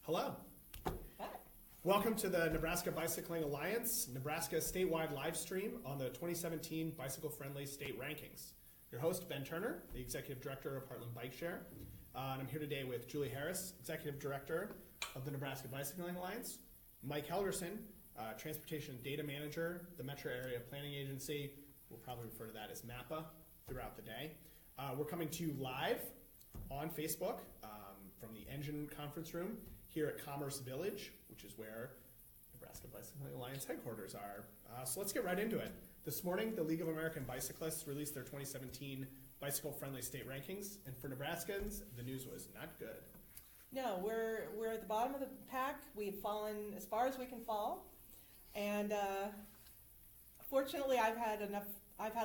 Hello. Hi. Welcome to the Nebraska Bicycling Alliance, Nebraska statewide live stream on the 2017 Bicycle-Friendly State Rankings. Your host, Ben Turner, the Executive Director of Heartland Bike Share. And I'm here today with Julie Harris, Executive Director of the Nebraska Bicycling Alliance, Mike Helgerson, Transportation Data Manager, the Metro Area Planning Agency. We'll probably refer to that as MAPA throughout the day. We're coming to you live on Facebook from the Engine Conference Room here at Commerce Village, which is where Nebraska Bicycling Alliance headquarters are. So let's get right into it. This morning, the League of American Bicyclists released their 2017 Bicycle-Friendly State Rankings, and for Nebraskans, the news was not good. No, we're at the bottom of the pack. We've fallen as far as we can fall, and fortunately, I've had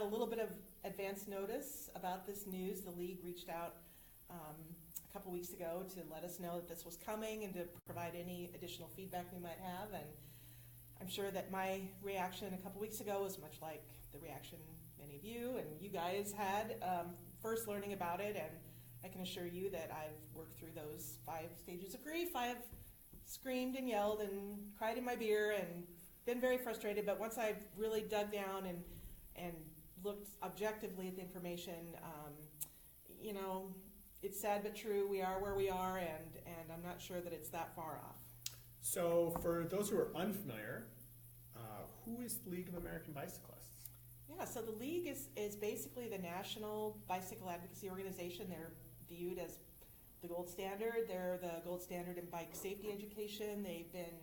a little bit of advance notice about this news. The league reached out a couple weeks ago to let us know that this was coming and to provide any additional feedback we might have. And I'm sure that my reaction a couple weeks ago was much like the reaction many of you and you guys had first learning about it. And I can assure you that I've worked through those 5 stages of grief. I've screamed and yelled and cried in my beer and been very frustrated. But once I've really dug down and looked objectively at the information, it's sad but true. We are where we are, and I'm not sure that it's that far off. So for those who are unfamiliar, who is the League of American Bicyclists? Yeah, so the league is basically the national bicycle advocacy organization. They're viewed as the gold standard. They're the gold standard in bike safety education. They've been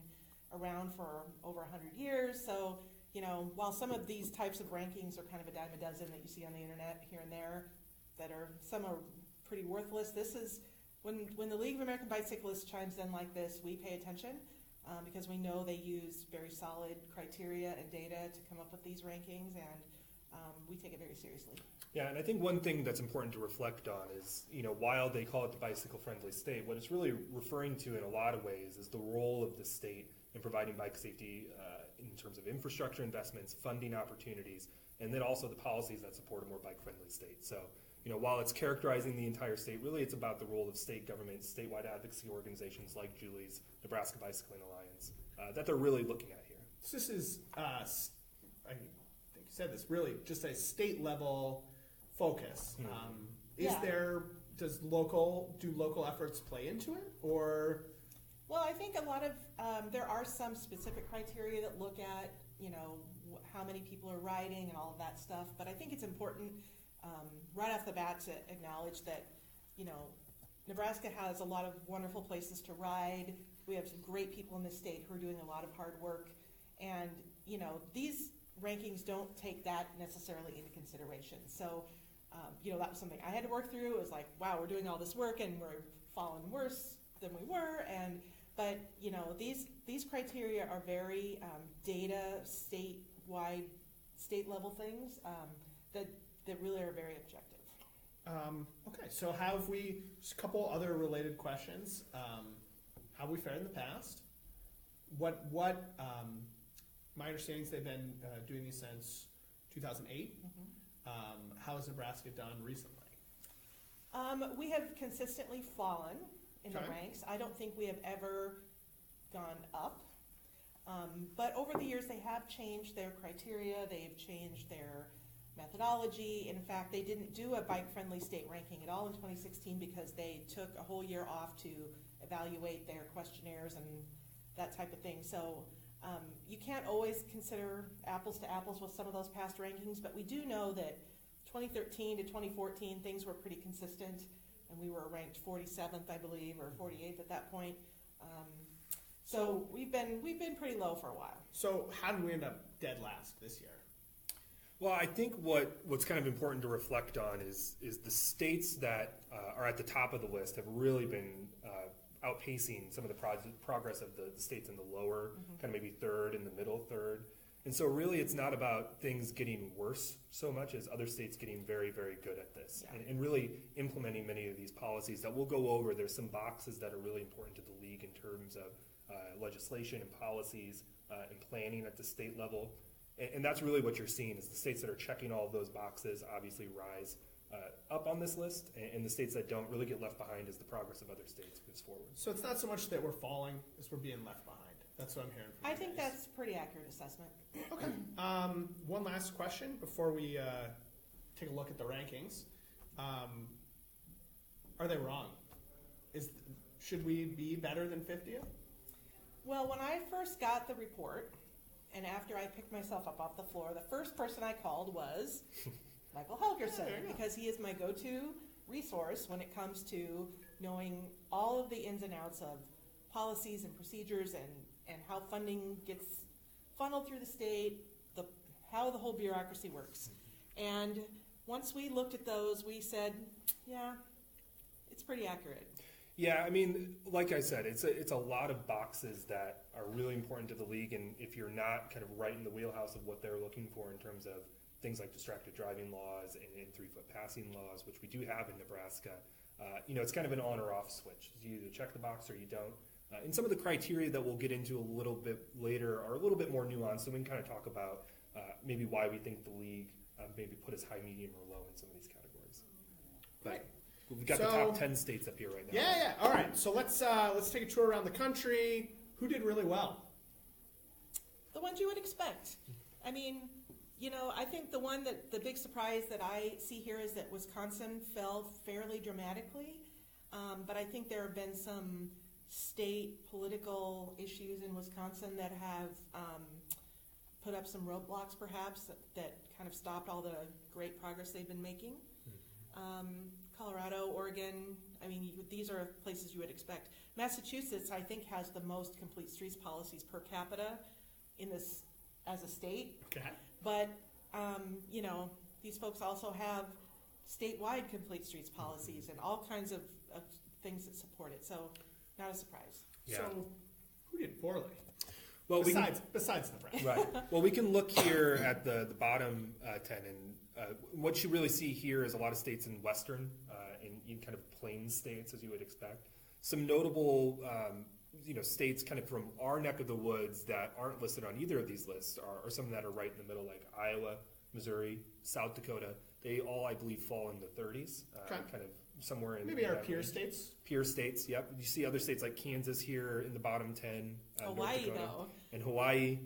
around for over 100 years. So, while some of these types of rankings are kind of a dime a dozen that you see on the internet here and there, some are pretty worthless. This is when the League of American Bicyclists chimes in like this, we pay attention because we know they use very solid criteria and data to come up with these rankings, and we take it very seriously. Yeah, and I think one thing that's important to reflect on is, while they call it the bicycle-friendly state, what it's really referring to in a lot of ways is the role of the state in providing bike safety in terms of infrastructure investments, funding opportunities, and then also the policies that support a more bike-friendly state. So, while it's characterizing the entire state, really it's about the role of state governments, statewide advocacy organizations like Julie's Nebraska Bicycling Alliance, that they're really looking at here. So this is, I think you said this, really just a state level focus. Do local efforts play into it, or? Well, I think a lot of, there are some specific criteria that look at, how many people are riding and all of that stuff, but I think it's important right off the bat to acknowledge that, Nebraska has a lot of wonderful places to ride. We have some great people in the state who are doing a lot of hard work, and, these rankings don't take that necessarily into consideration. So, that was something I had to work through. It was like, wow, we're doing all this work and we're falling worse than we were, but these criteria are very data, statewide, state level things that really are very objective. Okay, so just a couple other related questions. How have we fared in the past? My understanding is they've been doing these since 2008. Mm-hmm. How has Nebraska done recently? We have consistently fallen in the ranks. I don't think we have ever gone up. But over the years, they have changed their criteria. They've changed their methodology. In fact, they didn't do a bike-friendly state ranking at all in 2016 because they took a whole year off to evaluate their questionnaires and that type of thing. So you can't always consider apples to apples with some of those past rankings, but we do know that 2013 to 2014, things were pretty consistent, and we were ranked 47th, I believe, or 48th at that point. So we've been pretty low for a while. So how did we end up dead last this year? Well, I think what's kind of important to reflect on is the states that are at the top of the list have really been outpacing some of the progress of the states in the lower, kind of maybe third and the middle third. And so really it's not about things getting worse so much as other states getting very, very good at this, and really implementing many of these policies that we'll go over. There's some boxes that are really important to the league in terms of legislation and policies and planning at the state level. And that's really what you're seeing is the states that are checking all of those boxes obviously rise up on this list, and the states that don't really get left behind as the progress of other states moves forward. So it's not so much that we're falling as we're being left behind. That's what I'm hearing from I you think guys. that's a pretty accurate assessment. Okay. One last question before we take a look at the rankings. Are they wrong? Should we be better than 50th? Well, when I first got the report, and after I picked myself up off the floor, the first person I called was Michael Helgerson, because he is my go-to resource when it comes to knowing all of the ins and outs of policies and procedures and how funding gets funneled through the state, how the whole bureaucracy works. And once we looked at those, we said, yeah, it's pretty accurate. Yeah, I mean, like I said, it's a lot of boxes that are really important to the league, and if you're not kind of right in the wheelhouse of what they're looking for in terms of things like distracted driving laws and 3-foot passing laws, which we do have in Nebraska, it's kind of an on or off switch. You either check the box or you don't. And some of the criteria that we'll get into a little bit later are a little bit more nuanced, so we can kind of talk about maybe why we think the league maybe put us high, medium, or low in some of these categories. But Right. we've got the top 10 states up here right now. Yeah. All right. So let's take a tour around the country. Who did really well? The ones you would expect. I mean, I think the big surprise that I see here is that Wisconsin fell fairly dramatically, but I think there have been some state political issues in Wisconsin that have put up some roadblocks perhaps that kind of stopped all the great progress they've been making. Colorado, Oregon, I mean, these are places you would expect. Massachusetts, I think, has the most complete streets policies per capita in this as a state. Okay. But, these folks also have statewide complete streets policies and all kinds of things that support it. So, not a surprise. Yeah. So, who did poorly? Well, Besides Nebraska. Right. Well, we can look here at the bottom 10, and what you really see here is a lot of states in western in kind of plain states, as you would expect. Some notable states kind of from our neck of the woods that aren't listed on either of these lists are some that are right in the middle, like Iowa, Missouri, South Dakota. They all, I believe, fall in the 30s, Okay. kind of somewhere in Maybe our that peer range. states. Peer states, yep. You see other states like Kansas here in the bottom 10. North Hawaii, Dakota, though. and Hawaii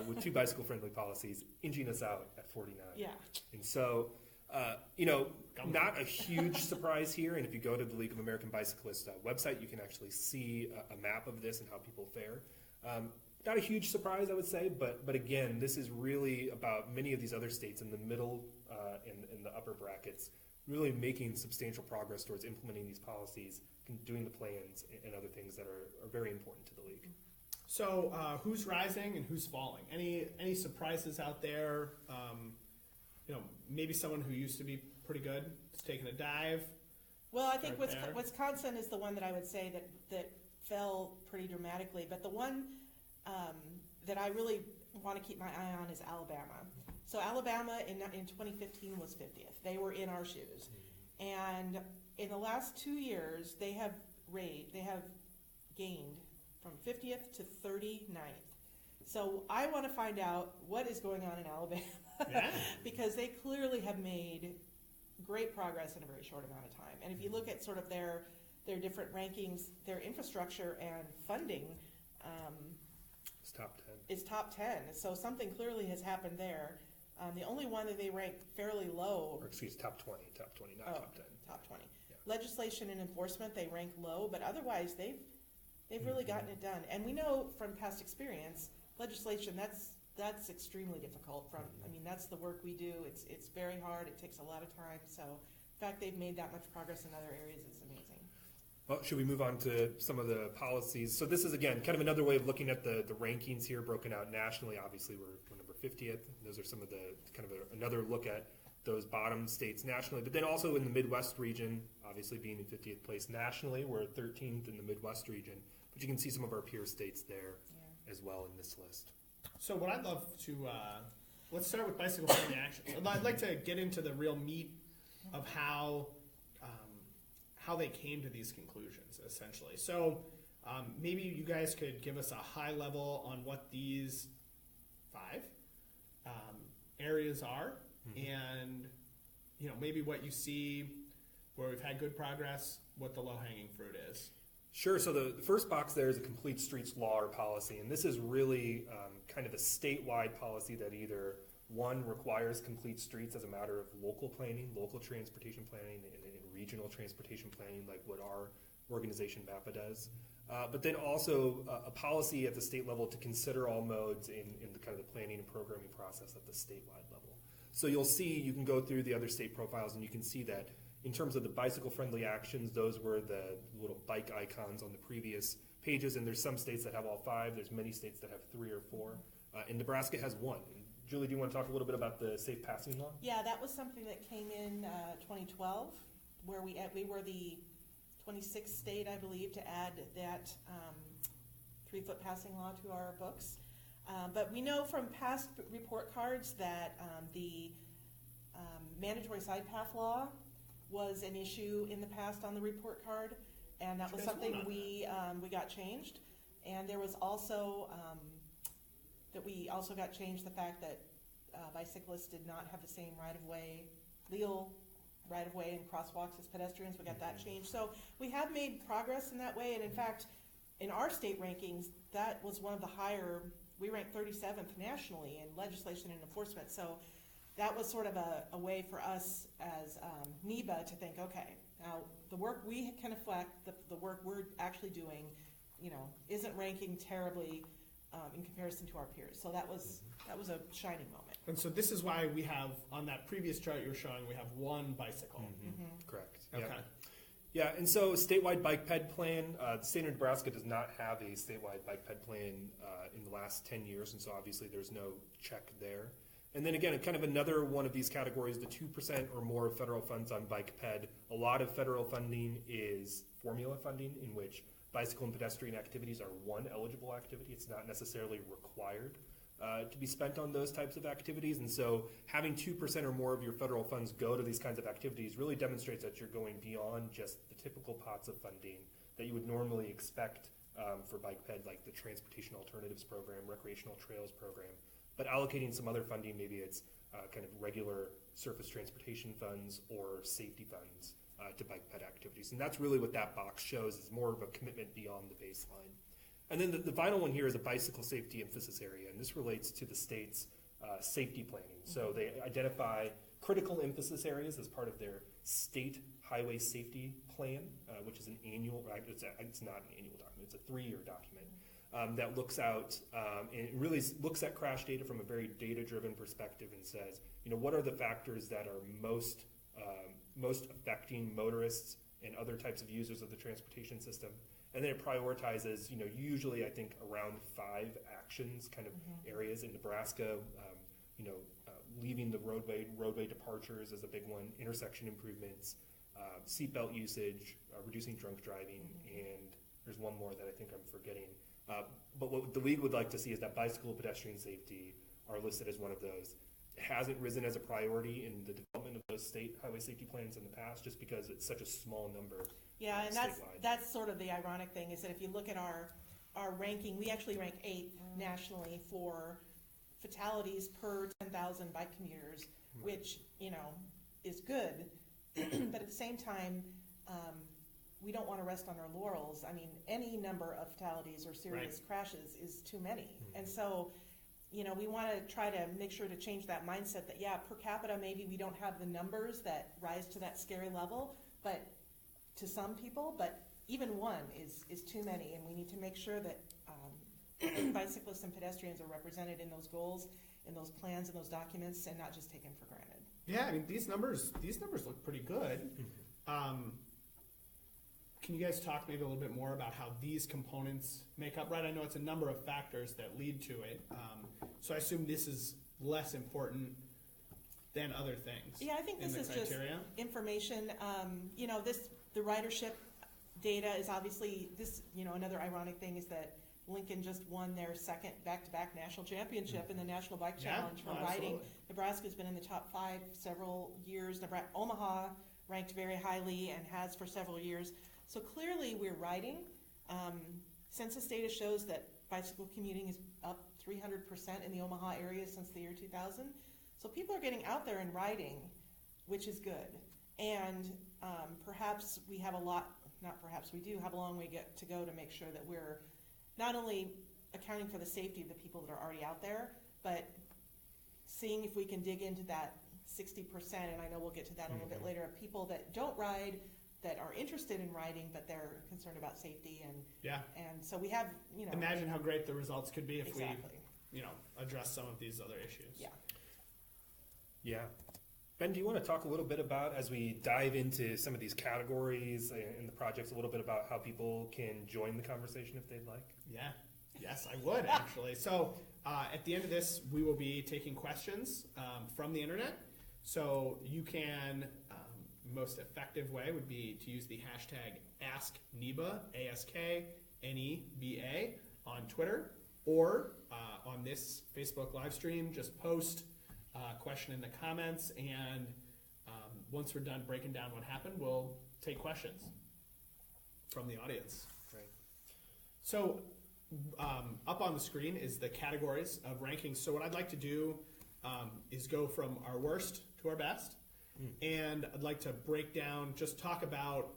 with 2 bicycle-friendly policies, inching us out at 49. Yeah. And so, not a huge surprise here. And if you go to the League of American Bicyclists website, you can actually see a map of this and how people fare. Not a huge surprise, I would say, but again, this is really about many of these other states in the middle in the upper brackets really making substantial progress towards implementing these policies, doing the plans, and other things that are very important to the league. So, who's rising and who's falling? Any surprises out there? Maybe someone who used to be pretty good is taking a dive. Well, I think Right there. Wisconsin is the one that I would say that fell pretty dramatically. But the one that I really want to keep my eye on is Alabama. So Alabama in 2015 was 50th. They were in our shoes. And in the last 2 years, they have gained from 50th to 39th. So I want to find out what is going on in Alabama Yeah. because they clearly have made great progress in a very short amount of time. And if you look at sort of their different rankings, their infrastructure and funding It's top 10. is top 10. So something clearly has happened there. The only one that they rank fairly low, Or excuse, top 20, not top 10. top 20. Yeah. Legislation and enforcement, they rank low, but otherwise they've really gotten it done. And we know from past experience, legislation, that's extremely difficult. That's the work we do. It's very hard. It takes a lot of time. So the fact they've made that much progress in other areas is amazing. Well, should we move on to some of the policies? So this is, again, kind of another way of looking at the rankings here, broken out nationally. Obviously, we're number 50th. Those are some of the kind of another look at those bottom states nationally. But then also in the Midwest region, obviously being in 50th place nationally, we're 13th in the Midwest region. But you can see some of our peer states there as well in this list. So what I'd love to, let's start with bicycle-friendly actions. I'd like to get into the real meat of how they came to these conclusions, essentially. So maybe you guys could give us a high level on what these 5 areas are, and maybe what you see where we've had good progress, what the low-hanging fruit is. Sure. So the first box there is a complete streets law or policy, and this is really kind of a statewide policy that either one requires complete streets as a matter of local planning, local transportation planning, and regional transportation planning, like what our organization MAPA does. But then also a policy at the state level to consider all modes in the kind of the planning and programming process at the statewide level. So you can go through the other state profiles and you can see that in terms of the bicycle-friendly actions, those were the little bike icons on the previous pages, and there's some states that have all 5. There's many states that have 3 or 4. And Nebraska has 1. And Julie, do you want to talk a little bit about the safe passing law? Yeah, that was something that came in 2012, where we were the 26th state, I believe, to add that 3-foot passing law to our books. But we know from past report cards that the mandatory side path law was an issue in the past on the report card, and that was something we got changed. And there was also that we also got changed the fact that bicyclists did not have the same legal right-of-way and crosswalks as pedestrians. We got that changed. So we have made progress in that way, and in fact, in our state rankings, that was one of the higher. We ranked 37th nationally in legislation and enforcement. So that was sort of a way for us as NEBA to think, okay, now the work we can affect, the work we're actually doing, isn't ranking terribly in comparison to our peers. So that was a shining moment. And so this is why we have, on that previous chart you're showing, we have 1 bicycle. Mm-hmm. Correct. Okay. Yeah, and so statewide bike ped plan, the state of Nebraska does not have a statewide bike ped plan in the last 10 years, and so obviously there's no check there. And then again, kind of another one of these categories, the 2% or more of federal funds on bike ped. A lot of federal funding is formula funding, in which bicycle and pedestrian activities are one eligible activity. It's not necessarily required to be spent on those types of activities. And so having 2% or more of your federal funds go to these kinds of activities really demonstrates that you're going beyond just the typical pots of funding that you would normally expect for bike ped, like the Transportation Alternatives Program, Recreational Trails Program. But allocating some other funding, maybe it's kind of regular surface transportation funds or safety funds to bike ped activities. And that's really what that box shows, is more of a commitment beyond the baseline. And then the final one here is a bicycle safety emphasis area, and this relates to the state's safety planning. So they identify critical emphasis areas as part of their state highway safety plan, which is an annual, it's not an annual document, it's a 3-year document. That looks out and really looks at crash data from a very data-driven perspective and says, what are the factors that are most affecting motorists and other types of users of the transportation system, and then it prioritizes, usually I think around 5 actions, kind of areas in Nebraska. Leaving the roadway departures is a big one, intersection improvements, seatbelt usage, reducing drunk driving, and there's one more that I think I'm forgetting. But what the league would like to see is that bicycle pedestrian safety are listed as one of those. It hasn't risen as a priority in the development of those state highway safety plans in the past, just because it's such a small number. Yeah, and that's sort of the ironic thing, is that if you look at our ranking, we actually rank 8th nationally for fatalities per 10,000 bike commuters, which is good. But at the same time, we don't want to rest on our laurels. I mean, any number of fatalities or serious crashes is too many. And so, we want to try to make sure to change that mindset that, per capita, maybe we don't have the numbers that rise to that scary level, but to some people, but even 1 is too many, and we need to make sure that bicyclists and pedestrians are represented in those goals, in those plans, and those documents, and not just taken for granted. Yeah, I mean, these numbers look pretty good. Can you guys talk maybe a little bit more about how these components make up? Right, I know it's a number of factors that lead to it. So I assume this is less important than other things. Yeah, I think this is criteria. Just information. The ridership data is obviously this. Another ironic thing is that Lincoln just won their second back-to-back national championship in the National Bike Challenge for riding. Nebraska's been in the top 5 several years. Omaha ranked very highly and has for several years. So clearly we're riding. Census data shows that bicycle commuting is up 300% in the Omaha area since the year 2000. So people are getting out there and riding. which is good. And perhaps we have we do have a long way to go to make sure that we're not only accounting for the safety of the people that are already out there, but seeing if we can dig into that 60%, and I know we'll get to that a little bit later, of people that don't ride, that are interested in riding, but they're concerned about safety. And so we have, Imagine how great the results could be if exactly. we, address some of these other issues. Yeah. Ben, do you want to talk a little bit about, as we dive into some of these categories in the projects, a little bit about how people can join the conversation if they'd like? Yeah. Yes, I would, actually. So at the end of this, we will be taking questions from the internet. So you can, most effective way would be to use the hashtag AskNEBA, AskNEBA, on Twitter, or on this Facebook live stream, just post a question in the comments, and once we're done breaking down what happened, we'll take questions from the audience. Great. So up on the screen is the categories of rankings. So what I'd like to do is go from our worst to our best. And I'd like to break down, just talk about,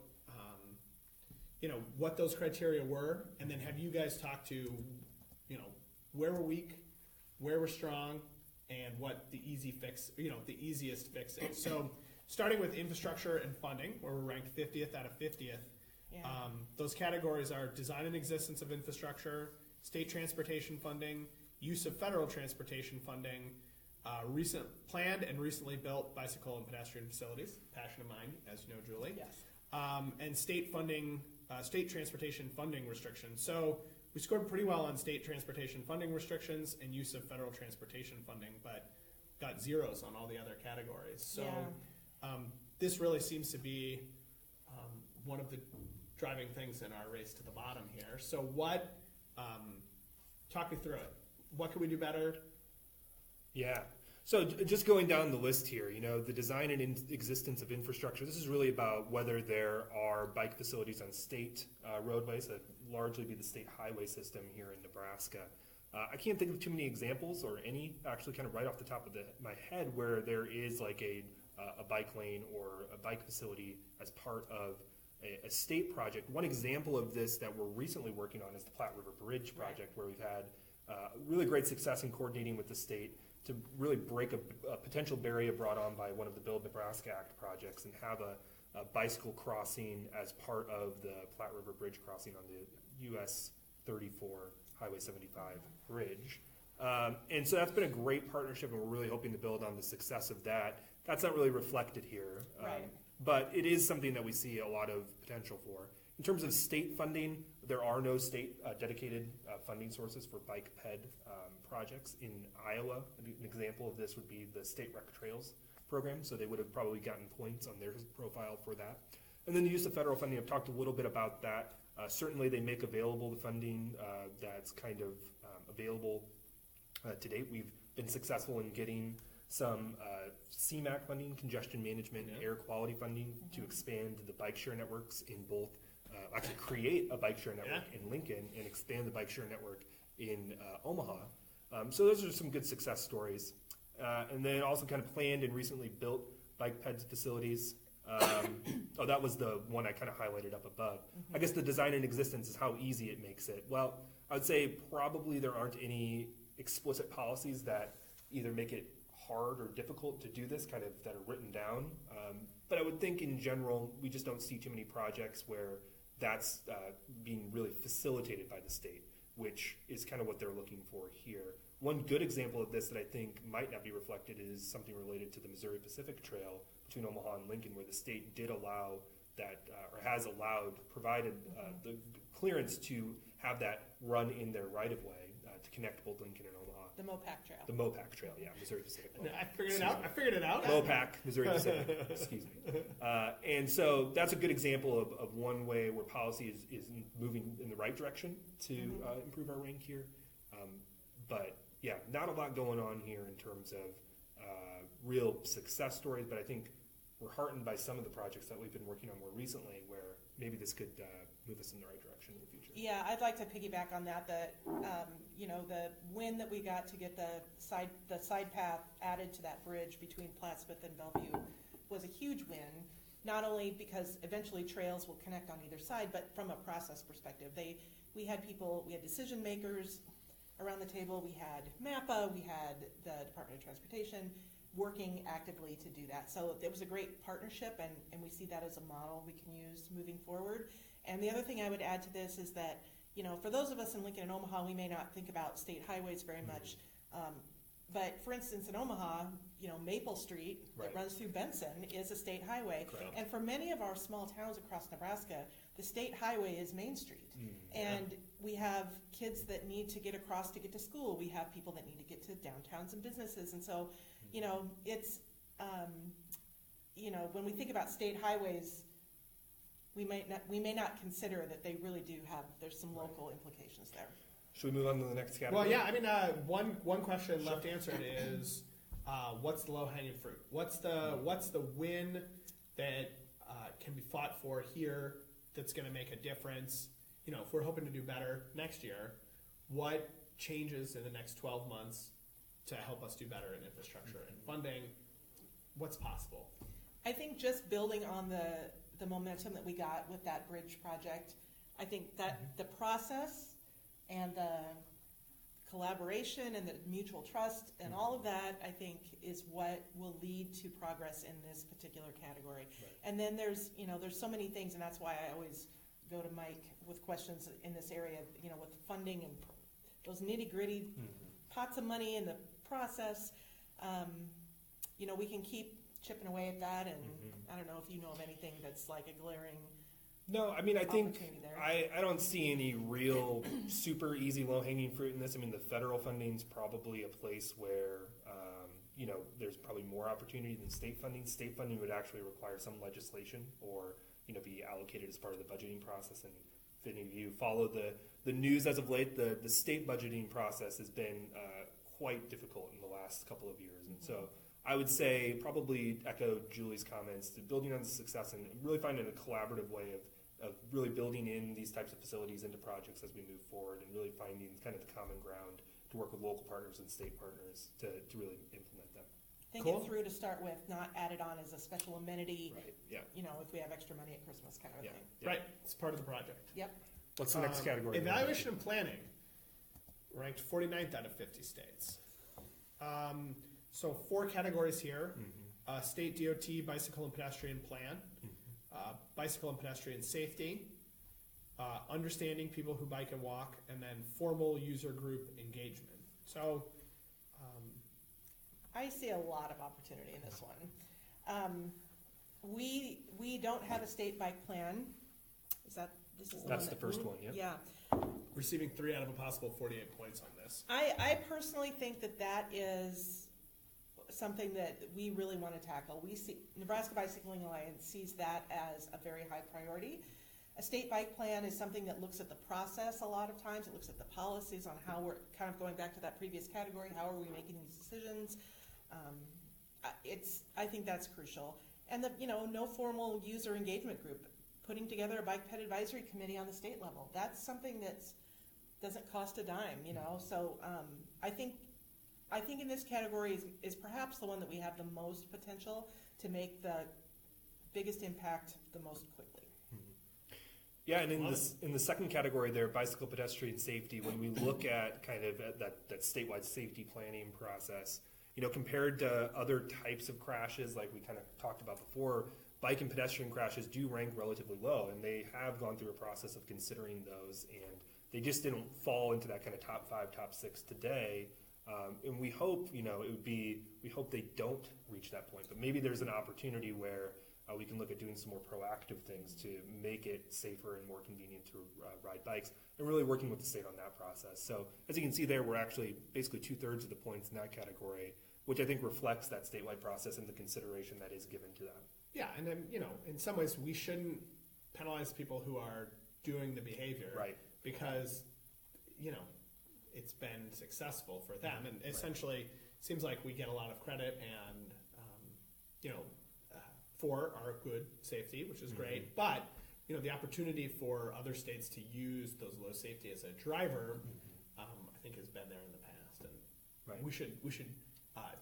what those criteria were, and then have you guys talk to, where we're weak, where we're strong, and what the the easiest fix is. So starting with infrastructure and funding, where we're ranked 50th out of 50th. Yeah. Those categories are design and existence of infrastructure, state transportation funding, use of federal transportation funding, recent planned and recently built bicycle and pedestrian facilities, passion of mine, as you know, Julie. Yes. And state funding, state transportation funding restrictions. So we scored pretty well on state transportation funding restrictions and use of federal transportation funding, but got zeros on all the other categories. So this really seems to be one of the driving things in our race to the bottom here. So talk me through it. What can we do better? Yeah. So just going down the list here, the design and existence of infrastructure, this is really about whether there are bike facilities on state roadways that largely be the state highway system here in Nebraska. I can't think of too many examples, or any actually kind of right off the top of my head, where there is like a bike lane or a bike facility as part of a state project. One example of this that we're recently working on is the Platte River Bridge project, where we've had really great success in coordinating with the state to really break a potential barrier brought on by one of the Build Nebraska Act projects, and have a bicycle crossing as part of the Platte River Bridge crossing on the US 34 Highway 75 bridge. And so that's been a great partnership, and we're really hoping to build on the success of that. That's not really reflected here, but it is something that we see a lot of potential for. In terms of state funding, there are no state dedicated funding sources for bike ped projects in Iowa. An example of this would be the State Rec Trails program, so they would have probably gotten points on their profile for that. And then the use of federal funding, I've talked a little bit about that. Certainly they make available the funding that's kind of available to date. We've been successful in getting some CMAQ funding, congestion management, and air quality funding to expand the bike share networks in both, actually create a bike share network in Lincoln and expand the bike share network in Omaha. So those are some good success stories. And then also kind of planned and recently built bike ped facilities. That was the one I kind of highlighted up above. I guess the design and existence is how easy it makes it. Well, I would say probably there aren't any explicit policies that either make it hard or difficult to do this, kind of that are written down. But I would think in general, we just don't see too many projects where that's being really facilitated by the state, which is kind of what they're looking for here. One good example of this that I think might not be reflected is something related to the Missouri Pacific Trail between Omaha and Lincoln, where the state did allow that, or has provided the clearance to have that run in their right-of-way to connect both Lincoln and Omaha. The MOPAC Trail. The MOPAC Trail, yeah, Missouri Pacific. I figured it out. MOPAC, Missouri Pacific, excuse me. And so that's a good example of one way where policy is moving in the right direction to improve our rank here. But yeah, not a lot going on here in terms of real success stories, but I think we're heartened by some of the projects that we've been working on more recently, where maybe this could move us in the right direction in the future. Yeah, I'd like to piggyback on that. The win that we got to get the side path added to that bridge between Plattsmouth and Bellevue was not only because eventually trails will connect on either side, but from a process perspective. We had decision makers around the table. We had MAPPA, we had the Department of Transportation working actively to do that. So it was a great partnership, and we see that as a model we can use moving forward. And the other thing I would add to this is that, for those of us in Lincoln and Omaha, we may not think about state highways very much. But for instance, in Omaha, Maple Street that runs through Benson is a state highway. Correct. And for many of our small towns across Nebraska, the state highway is Main Street. And we have kids that need to get across to get to school. We have people that need to get to downtowns and businesses. And so, it's, when we think about state highways, we may not consider that they really do there's some local implications there. Should we move on to the next category? Well, yeah, I mean, one question left answered is, what's the low-hanging fruit? What's the win that can be fought for here that's going to make a difference? If we're hoping to do better next year, what changes in the next 12 months to help us do better in infrastructure and funding? What's possible? I think just building on the momentum that we got with that bridge project, I think that the process and the collaboration and the mutual trust and all of that, I think, is what will lead to progress in this particular category. Right. And then there's so many things, and that's why I always go to Mike with questions in this area, with funding and those nitty-gritty pots of money in the process. We can keep chipping away at that, and I don't know if you know of anything that's like a glaring No, I mean, I think opportunity there. I don't see any real super easy low-hanging fruit in this. I mean, the federal funding's probably a place where, there's probably more opportunity than state funding. State funding would actually require some legislation or, be allocated as part of the budgeting process. And if any of you follow the news as of late, the state budgeting process has been quite difficult in the last couple of years. And so I would say probably echo Julie's comments to building on the success and really finding a collaborative way of really building in these types of facilities into projects as we move forward and really finding kind of the common ground to work with local partners and state partners to really implement them. Think Cool. it through to start with, not add it on as a special amenity, Right, yeah. if we have extra money at Christmas kind of Yeah. thing. Yeah. Right, it's part of the project. Yep. What's the next category? Evaluation and planning, ranked 49th out of 50 states. So 4 categories here. State DOT bicycle and pedestrian plan, bicycle and pedestrian safety, understanding people who bike and walk, and then formal user group engagement. So I see a lot of opportunity in this one. We don't have a state bike plan. This is That's one the first one, yeah. Yeah. receiving 3 out of a possible 48 points on this. I personally think that is something that we really want to tackle. We see Nebraska Bicycling Alliance sees that as a very high priority. A state bike plan is something that looks at the process a lot of times. It looks at the policies on how we're kind of going back to that previous category. How are we making these decisions? I think that's crucial. And no formal user engagement group. Putting together a bike ped advisory committee on the state level. That's something that doesn't cost a dime, So I think in this category is perhaps the one that we have the most potential to make the biggest impact the most quickly. Yeah, and in the second category there, bicycle pedestrian safety, when we look at kind of at that statewide safety planning process, compared to other types of crashes like we kind of talked about before, bike and pedestrian crashes do rank relatively low, and they have gone through a process of considering those, and they just didn't fall into that kind of top 5, top 6 today. And we hope, we hope they don't reach that point, but maybe there's an opportunity where we can look at doing some more proactive things to make it safer and more convenient to ride bikes, and really working with the state on that process. So as you can see there, we're actually basically 2/3 of the points in that category, which I think reflects that statewide process and the consideration that is given to that. Yeah, and then, in some ways we shouldn't penalize people who are doing the behavior. Right. Because, it's been successful for them. And essentially, seems like we get a lot of credit and, for our good safety, which is great. But, the opportunity for other states to use those low safety as a driver, I think has been there in the past. And we should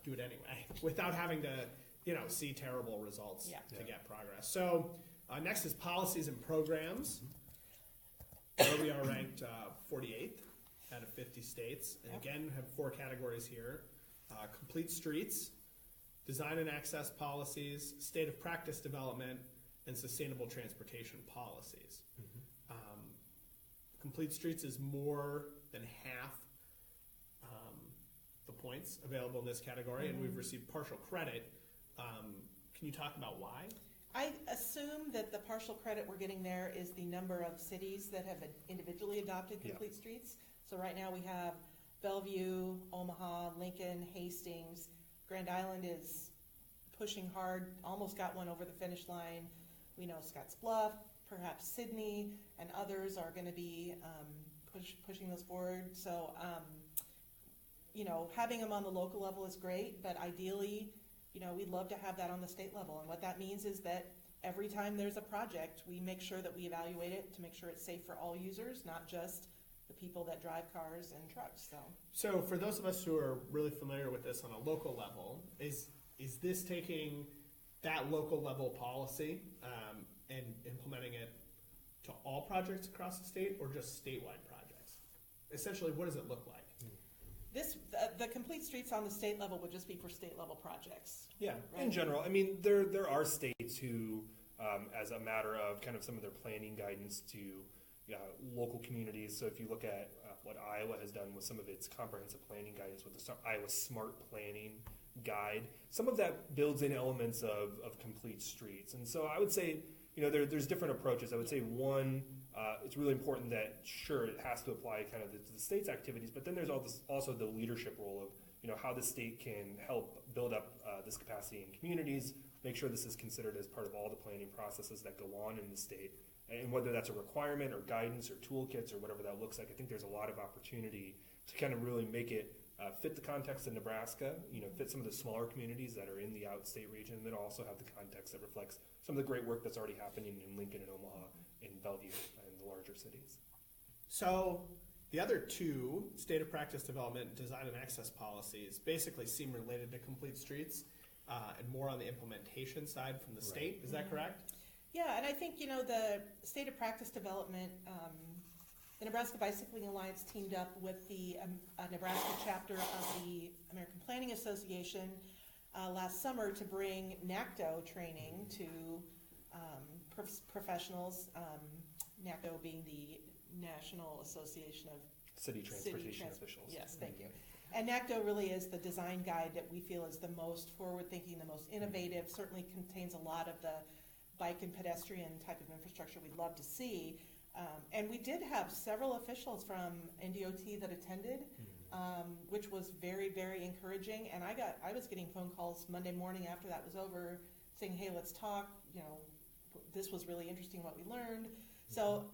do it anyway without having to see terrible results Yeah. to get progress. So next is policies and programs, where we are ranked 48th out of 50 states. And again, have 4 categories here. Complete streets, design and access policies, state of practice development, and sustainable transportation policies. Complete streets is more than half the points available in this category, and we've received partial credit. Can you talk about why? I assume that the partial credit we're getting there is the number of cities that have individually adopted complete streets. So right now we have Bellevue, Omaha, Lincoln, Hastings. Grand Island is pushing hard, almost got one over the finish line. We know Scotts Bluff, perhaps Sydney, and others are going to be pushing those forward. So, having them on the local level is great, but ideally, we'd love to have that on the state level. And what that means is that every time there's a project, we make sure that we evaluate it to make sure it's safe for all users, not just the people that drive cars and trucks. So for those of us who are really familiar with this on a local level, is this taking that local level policy and implementing it to all projects across the state, or just statewide projects? Essentially, what does it look like? The complete streets on the state level would just be for state level projects. Yeah, right? in general. I mean, there are states who, as a matter of kind of some of their planning guidance to local communities. So if you look at what Iowa has done with some of its comprehensive planning guidance with the Iowa Smart Planning Guide, some of that builds in elements of complete streets. And so I would say, there's different approaches. I would say one, it's really important that, sure, it has to apply kind of to the state's activities, but then there's also the leadership role of, how the state can help build up this capacity in communities, make sure this is considered as part of all the planning processes that go on in the state. And whether that's a requirement or guidance or toolkits or whatever that looks like, I think there's a lot of opportunity to kind of really make it fit the context of Nebraska, fit some of the smaller communities that are in the outstate region, and then also have the context that reflects some of the great work that's already happening in Lincoln and Omaha, in Bellevue, and the larger cities. So the other 2, state of practice development, design and access policies, basically seem related to complete streets and more on the implementation side from the state. Is that correct? Yeah, and I think, the state of practice development, the Nebraska Bicycling Alliance teamed up with the Nebraska chapter of the American Planning Association last summer to bring NACDO training to professionals, NACDO being the National Association of City Transportation Officials. Yes, thank you. And NACDO really is the design guide that we feel is the most forward-thinking, the most innovative, certainly contains a lot of the bike and pedestrian type of infrastructure we'd love to see. And we did have several officials from NDOT that attended, which was very, very encouraging. And I was getting phone calls Monday morning after that was over saying, hey, let's talk, this was really interesting what we learned. So,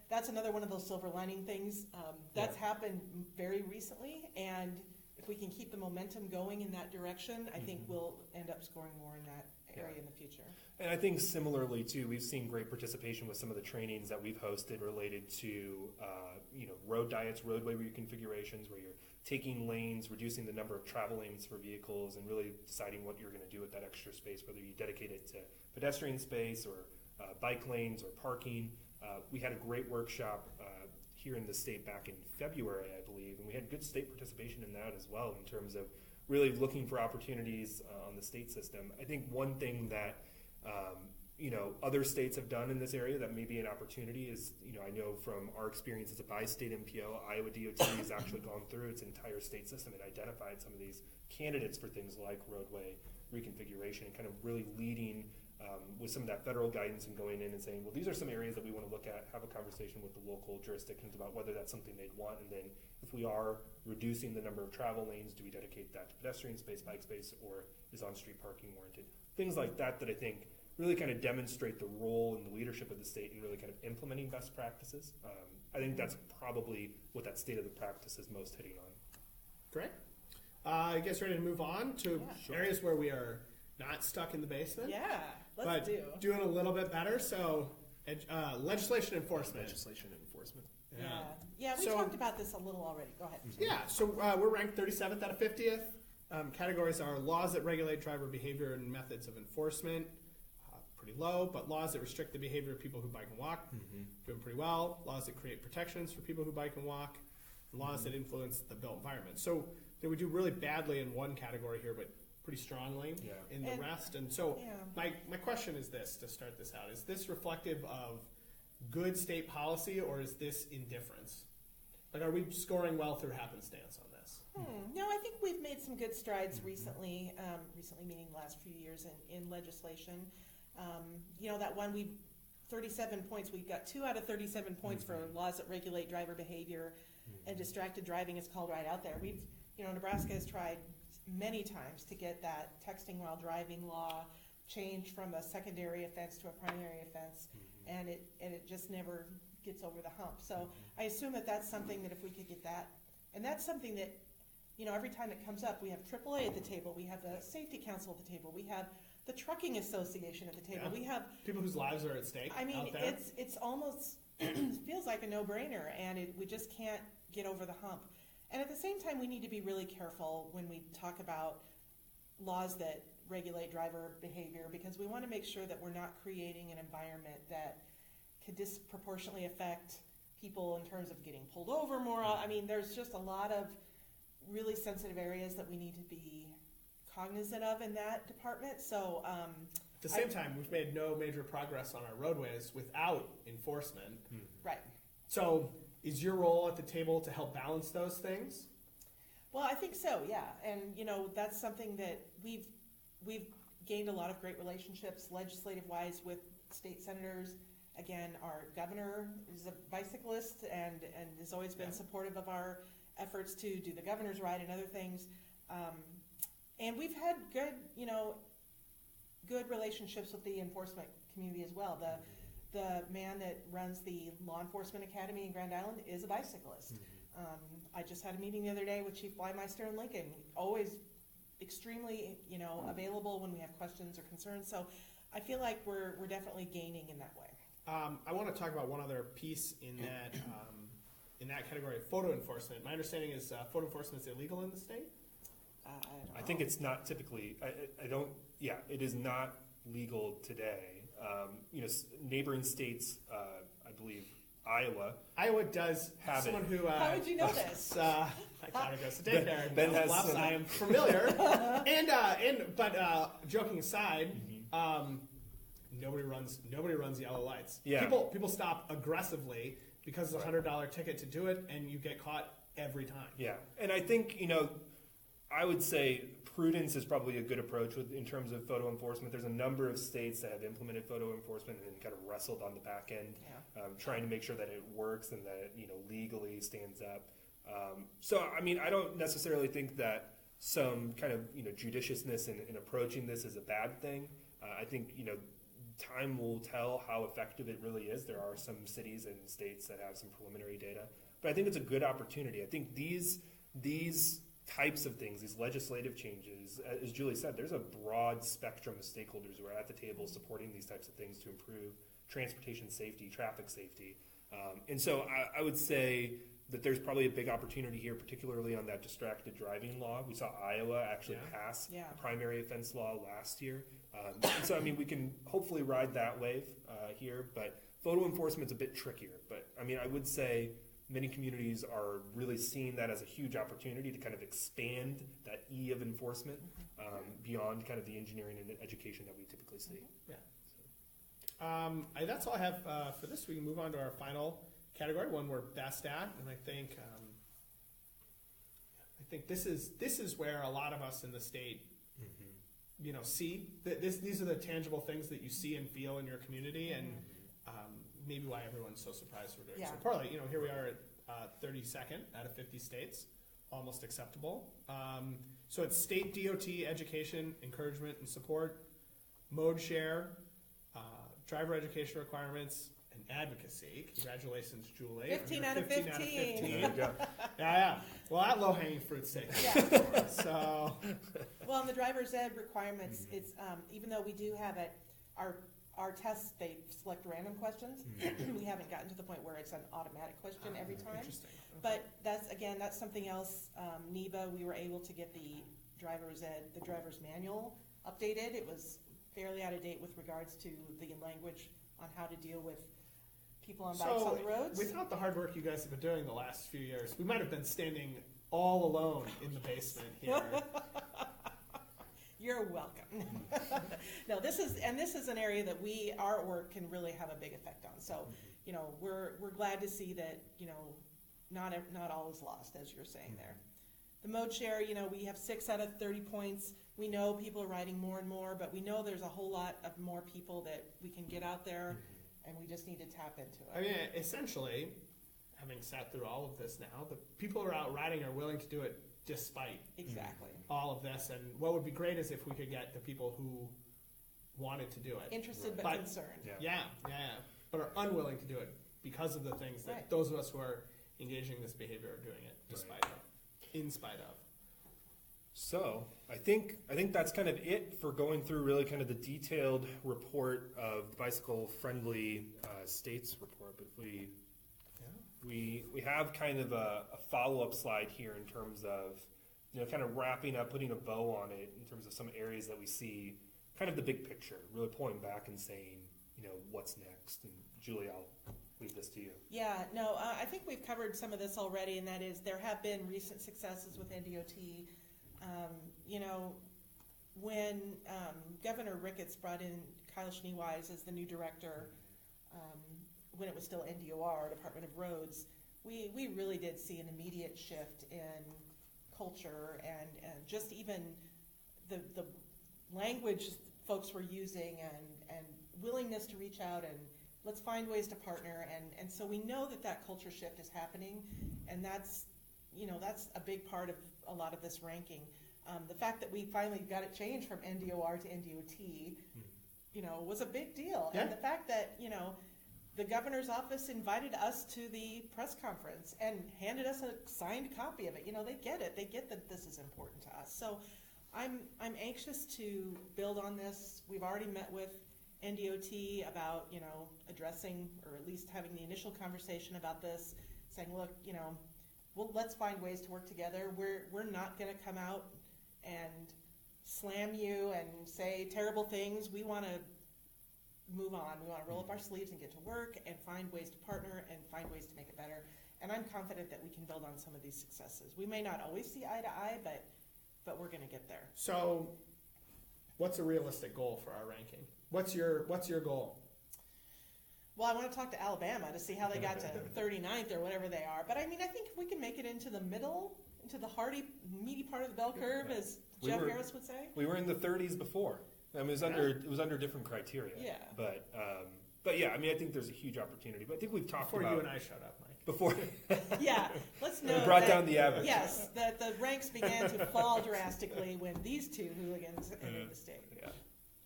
that's another one of those silver lining things. That's happened very recently, and if we can keep the momentum going in that direction, I think we'll end up scoring more in that area in the future. And I think similarly too, we've seen great participation with some of the trainings that we've hosted related to road diets, roadway reconfigurations, where you're taking lanes, reducing the number of travel lanes for vehicles, and really deciding what you're going to do with that extra space, whether you dedicate it to pedestrian space or bike lanes or parking. We had a great workshop here in the state back in February, I believe, and we had good state participation in that as well in terms of really looking for opportunities on the state system. I think one thing that other states have done in this area that may be an opportunity is, I know from our experience as a bi-state MPO, Iowa DOT has actually gone through its entire state system and identified some of these candidates for things like roadway reconfiguration and kind of really leading with some of that federal guidance and going in and saying, well, these are some areas that we want to look at, have a conversation with the local jurisdictions about whether that's something they'd want, and then if we are reducing the number of travel lanes, do we dedicate that to pedestrian space, bike space, or is on-street parking warranted? Things like that I think really kind of demonstrate the role and the leadership of the state in really kind of implementing best practices. I think that's probably what that state of the practice is most hitting on. Great. I guess ready to move on to areas where we are not stuck in the basement. Yeah, let's but doing a little bit better. So legislation enforcement. Yeah, we talked about this a little already. Go ahead. Yeah, so we're ranked 37th out of 50th. Categories are laws that regulate driver behavior and methods of enforcement, pretty low, but laws that restrict the behavior of people who bike and walk, doing pretty well. Laws that create protections for people who bike and walk, and laws that influence the built environment. So we do really badly in one category here, but pretty strongly in the rest. And so my question is this, to start this out, is this reflective of good state policy, or is this indifference? Like, are we scoring well through happenstance on this? No, I think we've made some good strides recently, recently meaning the last few years in legislation. That one 37 points, we got 2 out of 37 points for laws that regulate driver behavior, and distracted driving is called right out there. Nebraska has tried many times to get that texting while driving law changed from a secondary offense to a primary offense, and it just never gets over the hump. So I assume that that's something that if we could get that, and that's something that, every time it comes up, we have AAA at the table, we have the Safety Council at the table, we have the Trucking Association at the table, we have people whose lives are at stake. I mean, out there. it's almost feels like a no-brainer, and we just can't get over the hump. And at the same time, we need to be really careful when we talk about laws that regulate driver behavior, because we want to make sure that we're not creating an environment that could disproportionately affect people in terms of getting pulled over more. I mean, there's just a lot of really sensitive areas that we need to be cognizant of in that department. So at the same time, we've made no major progress on our roadways without enforcement. Right. So is your role at the table to help balance those things? Well, I think so, yeah. And, that's something that we've gained a lot of great relationships legislative-wise with state senators. Again, our governor is a bicyclist and has always been supportive of our efforts to do the governor's ride and other things. And we've had good relationships with the enforcement community as well. The man that runs the Law Enforcement Academy in Grand Island is a bicyclist. I just had a meeting the other day with Chief Blymeister in Lincoln, always extremely, available when we have questions or concerns. So I feel like we're definitely gaining in that way. I want to talk about one other piece in that category of photo enforcement. My understanding is photo enforcement is illegal in the state? I think it's not typically, it is not legal today. Neighboring states, I believe Iowa does have someone who. How would you know this? My daughter goes to daycare. Ben has some. I am familiar. But joking aside, nobody runs yellow lights. Yeah. People stop aggressively because it's a $100 ticket to do it, and you get caught every time. Yeah, and I think I would say prudence is probably a good approach in terms of photo enforcement. There's a number of states that have implemented photo enforcement and kind of wrestled on the back end, trying to make sure that it works and that it legally stands up. So I mean, I don't necessarily think that some kind of judiciousness in approaching this is a bad thing. I think time will tell how effective it really is. There are some cities and states that have some preliminary data, but I think it's a good opportunity. I think these types of things, these legislative changes, as Julie said, there's a broad spectrum of stakeholders who are at the table supporting these types of things to improve transportation safety, traffic safety. And so I would say that there's probably a big opportunity here, particularly on that distracted driving law. We saw Iowa actually pass a primary offense law last year. And so, I mean, we can hopefully ride that wave here, but photo enforcement's a bit trickier. But, I mean, I would say many communities are really seeing that as a huge opportunity to kind of expand that E of enforcement beyond kind of the engineering and education that we typically see. Yeah. So, that's all I have for this. We can move on to our final category, one we're best at, and I think this is where a lot of us in the state, see these are the tangible things that you see and feel in your community, and maybe why everyone's so surprised we're doing so poorly. Here we are at 32nd out of 50 states, almost acceptable. So it's state DOT education, encouragement, and support, mode share, driver education requirements, and advocacy. Congratulations, Julie. 15 out of 15. There you go. Yeah. Well, that low-hanging fruit's taken. Yeah. So. Well, in the driver's ed requirements, it's even though we do have it, our tests, they select random questions. We haven't gotten to the point where it's an automatic question every time. Interesting. But that's something else. NEBA, we were able to get the driver's ed, the driver's manual updated. It was fairly out of date with regards to the language on how to deal with people on bikes on the roads. Without the hard work you guys have been doing the last few years, we might have been standing all alone in the basement here. You're welcome. No, this is an area that our work can really have a big effect on. So, we're glad to see that, not all is lost, as you're saying there. The mode share, we have 6 out of 30 points. We know people are riding more and more, but we know there's a whole lot of more people that we can get out there, and we just need to tap into it. I mean, essentially, having sat through all of this now, the people who are out riding are willing to do it despite exactly all of this. And what would be great is if we could get the people who wanted to do it. Interested but concerned. Yeah. But are unwilling to do it because of the things that those of us who are engaging in this behavior are doing it despite of, in spite of. So I think that's kind of it for going through really kind of the detailed report of the bicycle-friendly states report. But if we have kind of a follow-up slide here in terms of kind of wrapping up, putting a bow on it in terms of some areas that we see kind of the big picture, really pulling back and saying what's next. And Julie, I'll leave this to you. Yeah, no, I think we've covered some of this already, and that is there have been recent successes with NDOT. When Governor Ricketts brought in Kyle Schneewise as the new director, when it was still NDOR, Department of Roads, we really did see an immediate shift in culture and just even the language folks were using and willingness to reach out and let's find ways to partner. And so we know that culture shift is happening, and that's a big part of a lot of this ranking. The fact that we finally got it changed from NDOR to NDOT, was a big deal. Yeah. And the fact that, the governor's office invited us to the press conference and handed us a signed copy of it. They get it. They get that this is important to us. So I'm anxious to build on this. We've already met with NDOT about, addressing or at least having the initial conversation about this, saying, look, well, let's find ways to work together. We're not going to come out and slam you and say terrible things. We want to move on. We want to roll up our sleeves and get to work and find ways to partner and find ways to make it better. And I'm confident that we can build on some of these successes. We may not always see eye to eye, but we're going to get there. So what's a realistic goal for our ranking? What's your goal? Well, I want to talk to Alabama to see how they got to 39th or whatever they are. But I think if we can make it into the middle, into the hearty, meaty part of the bell curve, as Jeff Harris would say. We were in the 30s before. It was under different criteria. Yeah. But yeah, I think there's a huge opportunity. But I think we've talked before about you and I showed up, Mike. Before. Yeah, let's know. We brought down the average. Yes, that the ranks began to fall drastically when these two hooligans entered the state. Yeah.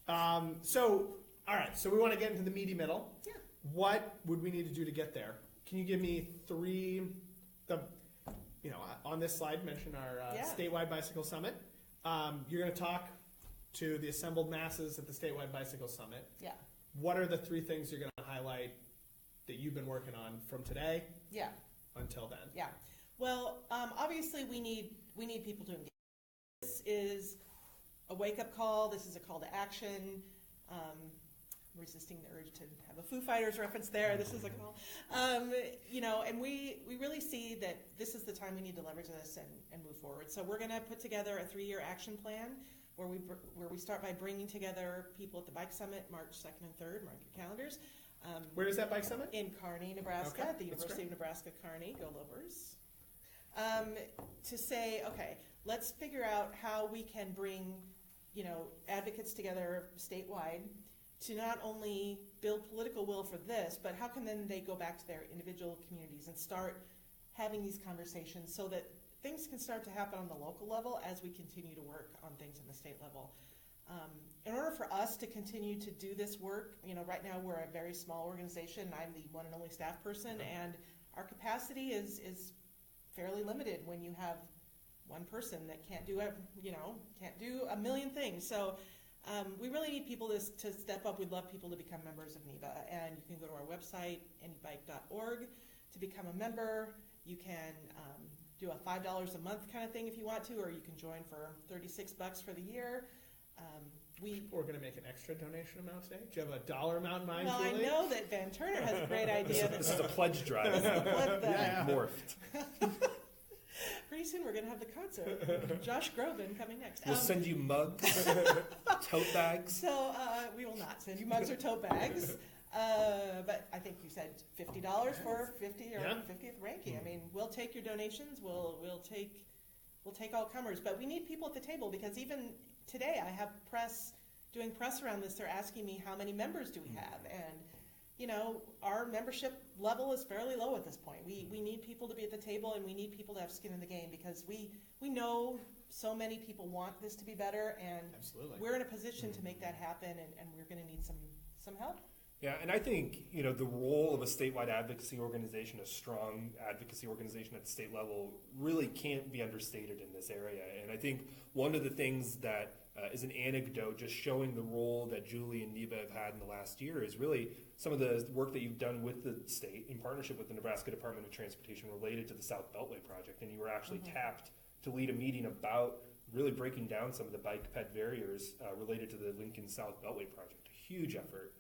All right. So we want to get into the meaty middle. Yeah. What would we need to do to get there? Can you give me three? On this slide, mention our statewide bicycle summit. You're going to talk to the assembled masses at the statewide bicycle summit. Yeah. What are the three things you're going to highlight that you've been working on from today? Yeah. Until then. Yeah. Well, obviously we need people to engage. This is a wake-up call. This is a call to action. Resisting the urge to have a Foo Fighters reference there. This is a call. And we really see that this is the time we need to leverage this and move forward. So we're going to put together a 3-year action plan where we start by bringing together people at the Bike Summit, March 2nd and 3rd. Mark your calendars. Where is that Bike Summit? In Kearney, Nebraska, okay. at the University of Nebraska, Kearney. Go Lobers. To say, okay, let's figure out how we can bring, advocates together statewide to not only build political will for this, but how can then they go back to their individual communities and start having these conversations so that things can start to happen on the local level as we continue to work on things on the state level. In order for us to continue to do this work, right now we're a very small organization. I'm the one and only staff person, and our capacity is fairly limited when you have one person that can't do a million things. So we really need people to step up. We'd love people to become members of NEBA, and you can go to our website, anybike.org, to become a member. You can do a $5 a month kind of thing if you want to, or you can join for $36 for the year. We're going to make an extra donation amount today. Do you have a dollar amount in mind, Well, Julie? I know that Van Turner has a great idea. This is a pledge drive. Yeah. Morphed. Pretty soon we're going to have the concert. Josh Groban coming next. We'll send you mugs, tote bags. So we will not send you mugs or tote bags. But I think you said $50 for 50 or 50th ranking. I mean, we'll take your donations. We'll take all comers. But we need people at the table, because even today I have doing press around this. They're asking me how many members do we have, and you know, our membership level is fairly low at this point. We need people to be at the table, and we need people to have skin in the game, because we know so many people want this to be better, and Absolutely. we're in a position to make that happen, and we're going to need some help. Yeah, and I think, you know, the role of a statewide advocacy organization, a strong advocacy organization at the state level, really can't be understated in this area. And I think one of the things that is an anecdote just showing the role that Julie and Neba have had in the last year is really some of the work that you've done with the state in partnership with the Nebraska Department of Transportation related to the South Beltway project. And you were actually tapped to lead a meeting about really breaking down some of the bike ped barriers related to the Lincoln South Beltway project. A huge effort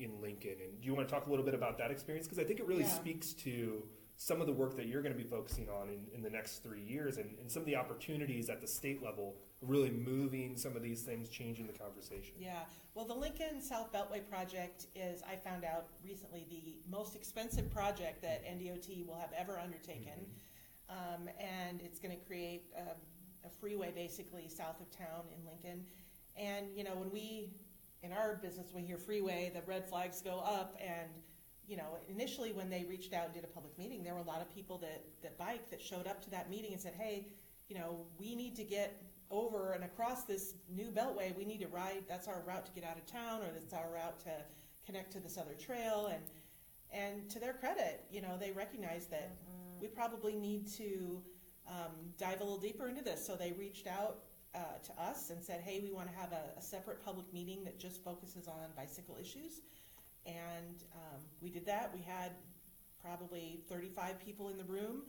in Lincoln. And do you want to talk a little bit about that experience? Because I think it really speaks to some of the work that you're going to be focusing on in the next 3 years, and some of the opportunities at the state level, really moving some of these things, changing the conversation. Yeah, well, the Lincoln South Beltway project is, I found out recently, the most expensive project that NDOT will have ever undertaken. And it's going to create a freeway basically south of town in Lincoln. And, you know, when in our business, when we hear freeway, the red flags go up. And, you know, initially when they reached out and did a public meeting, there were a lot of people that bike that showed up to that meeting and said, hey, you know, we need to get over and across this new beltway. We need to ride. That's our route to get out of town, or that's our route to connect to this other trail. And to their credit, you know, they recognize that we probably need to dive a little deeper into this. So they reached out to us and said, hey, we want to have a separate public meeting that just focuses on bicycle issues. And we did that. We had probably 35 people in the room.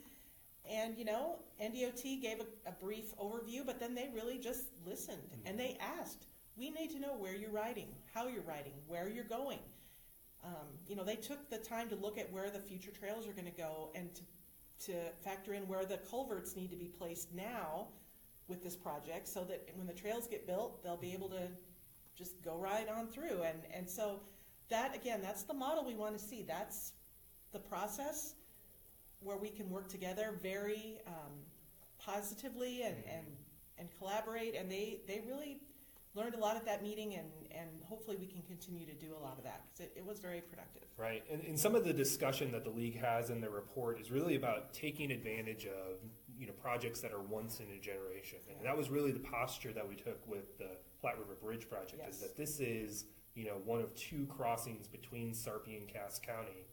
And, you know, NDOT gave a brief overview, but then they really just listened. And they asked, we need to know where you're riding, how you're riding, where you're going. You know, they took the time to look at where the future trails are going to go, and to factor in where the culverts need to be placed now with this project, so that when the trails get built, they'll be able to just go right on through. And so that, again, that's the model we want to see. That's the process where we can work together very positively and collaborate. And they really learned a lot at that meeting, and hopefully we can continue to do a lot of that, because it was very productive. Right, and some of the discussion that the league has in their report is really about taking advantage of, you know, projects that are once in a generation. And that was really the posture that we took with the Platte River Bridge project, is that this is, you know, one of two crossings between Sarpy and Cass County,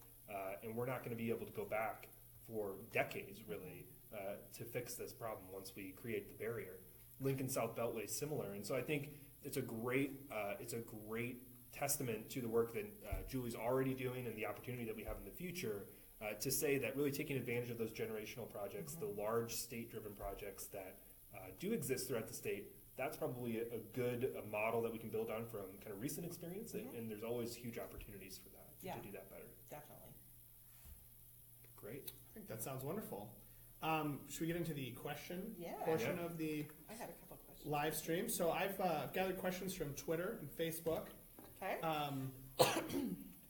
and we're not going to be able to go back for decades, really, to fix this problem once we create the barrier. Lincoln South Beltway is similar, and so I think it's a great testament to the work that Julie's already doing and the opportunity that we have in the future, to say that really taking advantage of those generational projects, the large state-driven projects that do exist throughout the state, that's probably a good model that we can build on from kind of recent experience, and there's always huge opportunities for that, to do that better. Definitely. Great. I think that sounds wonderful. Should we get into the question portion of the I had a couple of questions. live stream? So I've gathered questions from Twitter and Facebook. Okay.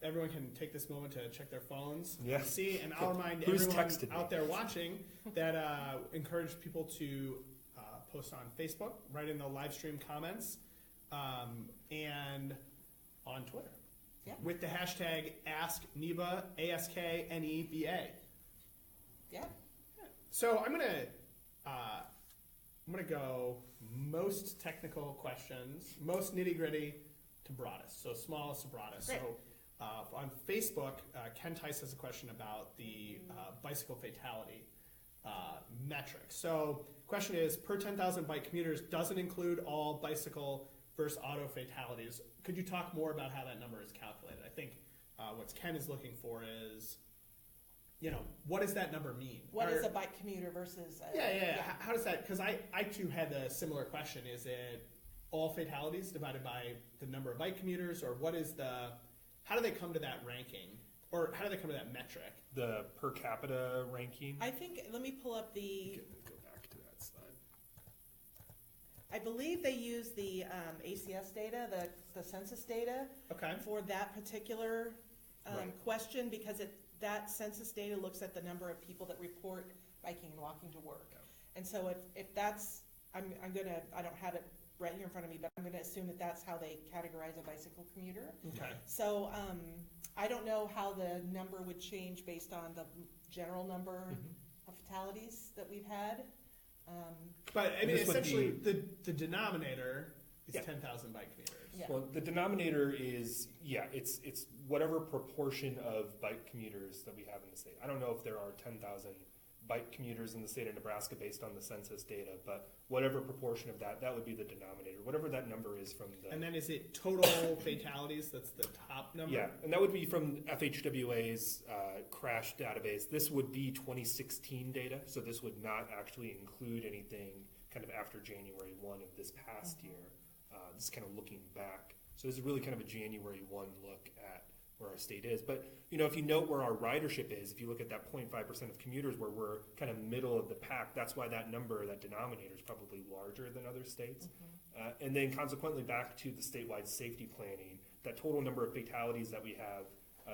Everyone can take this moment to check their phones, Yes. see, and I'll remind Who's everyone texted me? out there watching that encourage people to post on Facebook, write in the live stream comments, and on Twitter with the hashtag AskNeba, AskNEBA. Yeah. So I'm gonna go most technical questions, most nitty gritty to broadest, so smallest to broadest. Great. So on Facebook, Ken Tice has a question about the bicycle fatality metric. So question is, per 10,000 bike commuters doesn't include all bicycle versus auto fatalities. Could you talk more about how that number is calculated? I think what Ken is looking for is what does that number mean? What is a bike commuter versus How does that, because I too had a similar question. Is it all fatalities divided by the number of bike commuters, or how do they come to that ranking? Or how do they come to that metric? The per capita ranking. I think, let me pull up the, Go back to that slide. I believe they use the ACS data, the census data Okay. for that particular Right. question, because that census data looks at the number of people that report biking and walking to work. Yeah. And so if that's, I don't have it right here in front of me, but I'm gonna assume that that's how they categorize a bicycle commuter. Okay. So I don't know how the number would change based on the general number of fatalities that we've had. But I mean, This would essentially, the denominator is Yeah. 10,000 bike commuters. Yeah. Well, the denominator is, it's whatever proportion of bike commuters that we have in the state. I don't know if there are 10,000 bike commuters in the state of Nebraska based on the census data, but whatever proportion of that would be the denominator, whatever that number is from the... And then is it total fatalities? That's the top number? Yeah, and that would be from FHWA's crash database. This would be 2016 data, so this would not actually include anything kind of after January 1 of this past year. This is kind of looking back. So this is really kind of a January 1 look at where our state is. But, if you note where our ridership is, if you look at that 0.5% of commuters where we're kind of middle of the pack, that's why that number, that denominator is probably larger than other states. And then consequently back to the statewide safety planning, that total number of fatalities that we have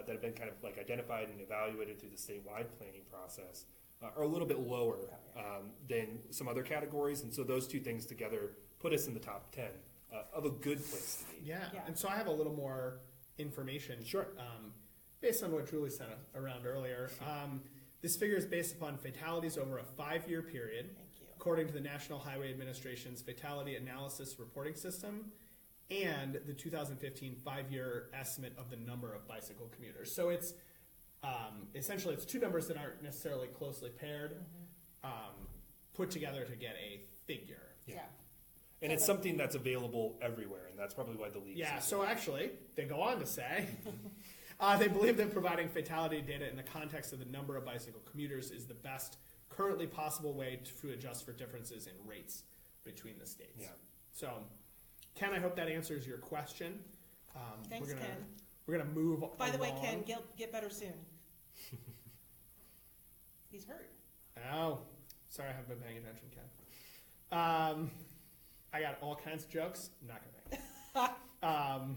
that have been kind of like identified and evaluated through the statewide planning process are a little bit lower than some other categories. And so those two things together put us in the top 10 of a good place to be. Yeah. Yeah. And so I have a little more information. Sure. Based on what Julie sent around earlier. This figure is based upon fatalities over a 5-year period, Thank you. according to the National Highway Administration's Fatality Analysis Reporting System and the 2015 5-year estimate of the number of bicycle commuters. So it's essentially it's two numbers that aren't necessarily closely paired, put together to get a figure. Yeah. And it's something that's available everywhere, and that's probably why the league. Yeah, so actually, they go on to say, they believe that providing fatality data in the context of the number of bicycle commuters is the best currently possible way to adjust for differences in rates between the states. Yeah. So, Ken, I hope that answers your question. Thanks, Ken. We're gonna move By the way, along. Ken, get better soon. He's hurt. Oh, sorry, I haven't been paying attention, Ken. I got all kinds of jokes. I'm not gonna make.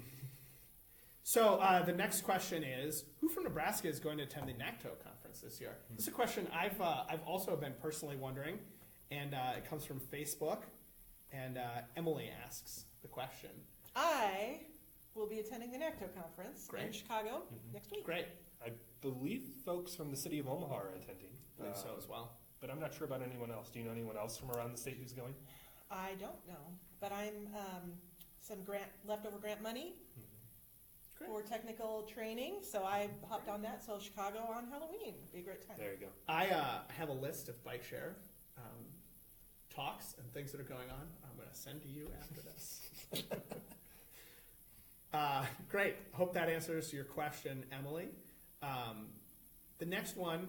So the next question is, who from Nebraska is going to attend the NACTO conference this year? This is a question I've also been personally wondering, and it comes from Facebook. And Emily asks the question. I will be attending the NACTO conference in Great. Chicago next week. Great, I believe folks from the city of Omaha are attending. I believe so as well. But I'm not sure about anyone else. Do you know anyone else from around the state who's going? I don't know, but I'm some leftover grant money Great. for technical training, so I hopped on that. So Chicago on Halloween, be a great time. There you go. I have a list of bike share talks and things that are going on. I'm going to send to you after this. Great. Hope that answers your question, Emily. The next one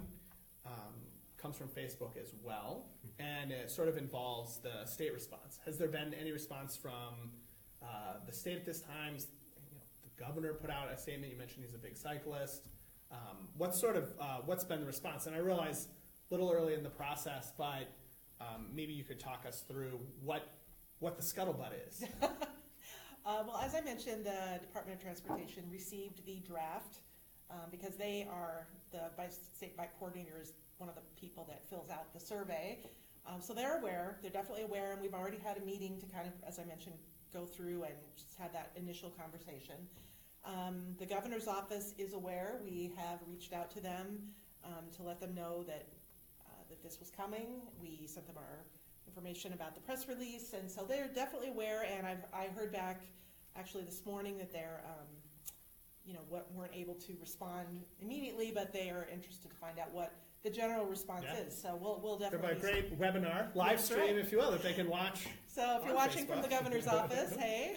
comes from Facebook as well, and it sort of involves the state response. Has there been any response from the state at this time? The governor put out a statement. You mentioned he's a big cyclist. What's been the response? And I realize a little early in the process, but maybe you could talk us through what the scuttlebutt is. Well, as I mentioned, the Department of Transportation received the draft because they are the state bike coordinator is one of the people that fills out the survey. So they're aware, they're definitely aware, and we've already had a meeting to kind of, as I mentioned, go through and just had that initial conversation. The governor's office is aware. We have reached out to them to let them know that this was coming. We sent them our information about the press release, and so they're definitely aware. And I heard back actually this morning that they're weren't able to respond immediately, but they are interested to find out what the general response is. So we'll definitely. Have a great webinar, live stream, right. if you will, that they can watch. So if you're on watching Facebook. from the governor's office, hey,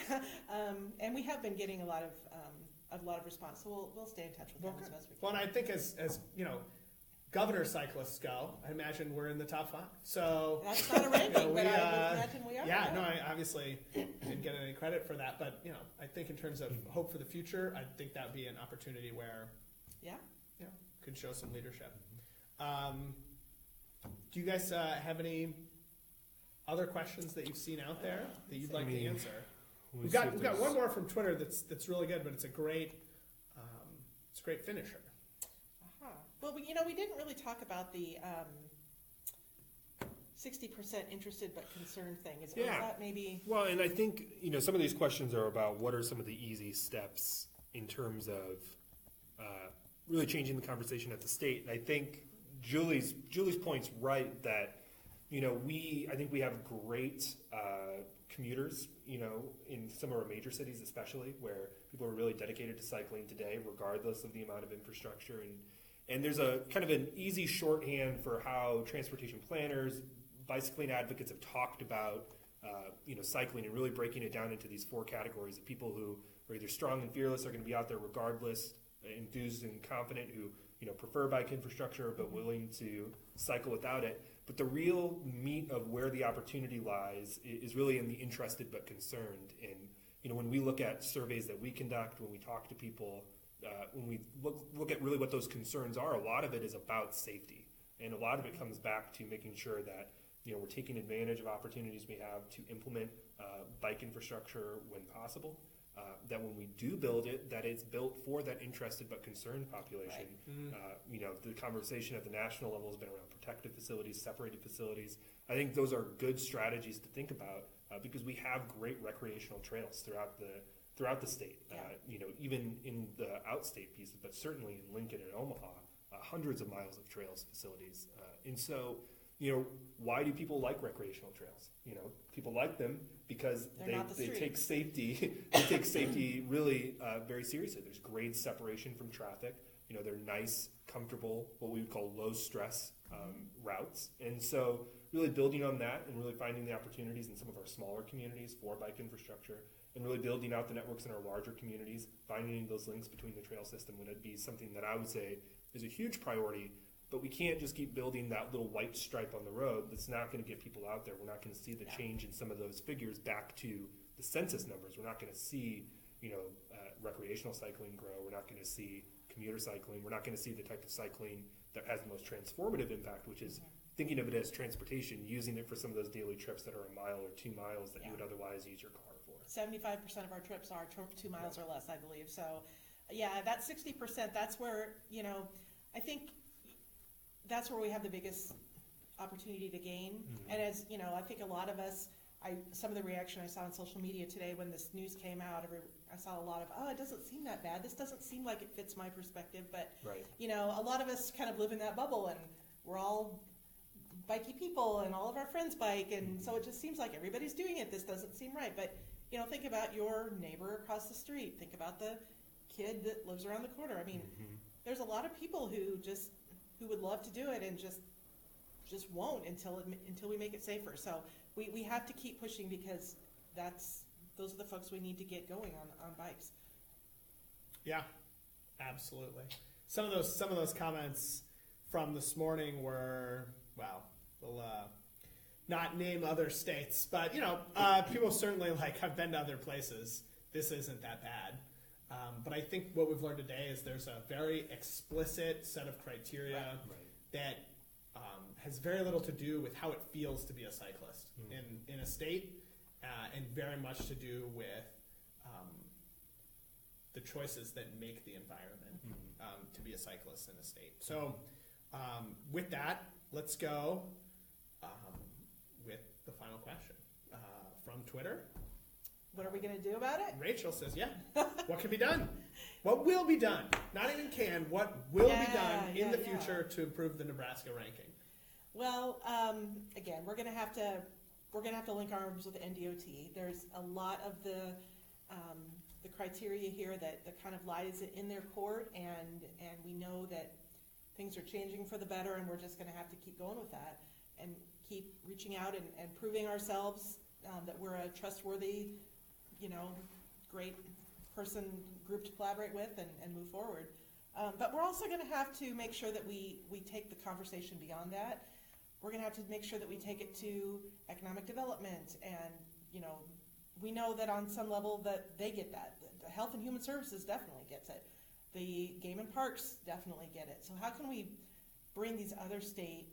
and we have been getting a lot of response. So we'll stay in touch with them as best we can. Well, and I think as governor cyclists go, I imagine we're in the top 5. So That's not a ranking, but I would imagine we are. yeah, no, I obviously didn't get any credit for that, but I think in terms of hope for the future, I think that would be an opportunity where could show some leadership. Do you guys have any other questions that you've seen out there that you'd like to answer? We've got one more from Twitter that's really good, but it's a great finisher. Well, we didn't really talk about the 60% interested but concerned thing. Is that maybe? Well, and I think some of these questions are about what are some of the easy steps in terms of really changing the conversation at the state. And I think Julie's point's right that I think we have great commuters, in some of our major cities especially, where people are really dedicated to cycling today, regardless of the amount of infrastructure. And there's a kind of an easy shorthand for how transportation planners, bicycling advocates have talked about, cycling, and really breaking it down into these 4 categories of people who are either strong and fearless, are going to be out there regardless, enthused and confident, who prefer bike infrastructure but willing to cycle without it. But the real meat of where the opportunity lies is really in the interested but concerned. And when we look at surveys that we conduct, when we talk to people, when we look at really what those concerns are, a lot of it is about safety, and a lot of it comes back to making sure that we're taking advantage of opportunities we have to implement bike infrastructure when possible. That when we do build it, that it's built for that interested but concerned population. Right. The conversation at the national level has been around protected facilities, separated facilities. I think those are good strategies to think about because we have great recreational trails throughout the state. Yeah. Even in the outstate pieces, but certainly in Lincoln and Omaha, hundreds of miles of trails facilities. And so, why do people like recreational trails? People like them because they take safety really very seriously. There's grade separation from traffic. They're nice, comfortable, what we would call low stress routes. And so really building on that and really finding the opportunities in some of our smaller communities for bike infrastructure, and really building out the networks in our larger communities, finding those links between the trail system would be something that I would say is a huge priority. But we can't just keep building that little white stripe on the road that's not going to get people out there. We're not going to see the change in some of those figures back to the census numbers. We're not going to see, recreational cycling grow. We're not going to see commuter cycling. We're not going to see the type of cycling that has the most transformative impact, which is thinking of it as transportation, using it for some of those daily trips that are a mile or 2 miles that you would otherwise use your car for. 75% of our trips are 2 miles or less, I believe. So, that 60%, that's where, I think that's where we have the biggest opportunity to gain. And as I think a lot of us, some of the reaction I saw on social media today when this news came out, I saw a lot of, it doesn't seem that bad. This doesn't seem like it fits my perspective. But, a lot of us kind of live in that bubble, and we're all bikey people, and all of our friends bike. And so it just seems like everybody's doing it. This doesn't seem right. But, think about your neighbor across the street. Think about the kid that lives around the corner. I mean, there's a lot of people who would love to do it and just won't until we make it safer. So we have to keep pushing because those are the folks we need to get going on bikes. Yeah, absolutely. Some of those comments from this morning were, we'll not name other states, but people certainly I've been to other places. This isn't that bad. But I think what we've learned today is there's a very explicit set of criteria that has very little to do with how it feels to be a cyclist in a state, and very much to do with the choices that make the environment to be a cyclist in a state. So with that, let's go with the final question from Twitter. What are we going to do about it? Rachel says, what can be done? What will be done? Not even can, what will be done in the future to improve the Nebraska ranking? Well, again, we're going to have to link arms with the NDOT. There's a lot of the criteria here that kind of lies in their court, and we know that things are changing for the better, and we're just going to have to keep going with that and keep reaching out and proving ourselves that we're a trustworthy, great group to collaborate with and move forward. But we're also going to have to make sure that we take the conversation beyond that. We're going to have to make sure that we take it to economic development, and we know that on some level that they get that. The Health and Human Services definitely gets it. The Game and Parks definitely get it. So how can we bring these other state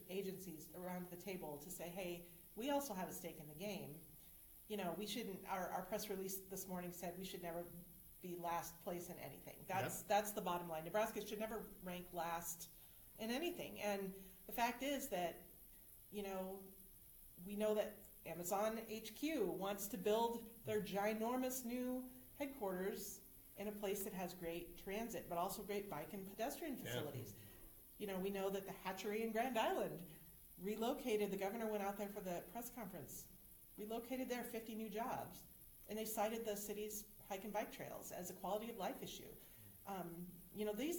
agencies around the table to say, hey, we also have a stake in the game. We shouldn't. Our press release this morning said we should never be last place in anything. That's the bottom line. Nebraska should never rank last in anything. And the fact is that we know that Amazon HQ wants to build their ginormous new headquarters in a place that has great transit, but also great bike and pedestrian facilities. We know that the hatchery in Grand Island relocated. The governor went out there for the press conference, relocated there 50 new jobs, and they cited the city's hike and bike trails as a quality of life issue.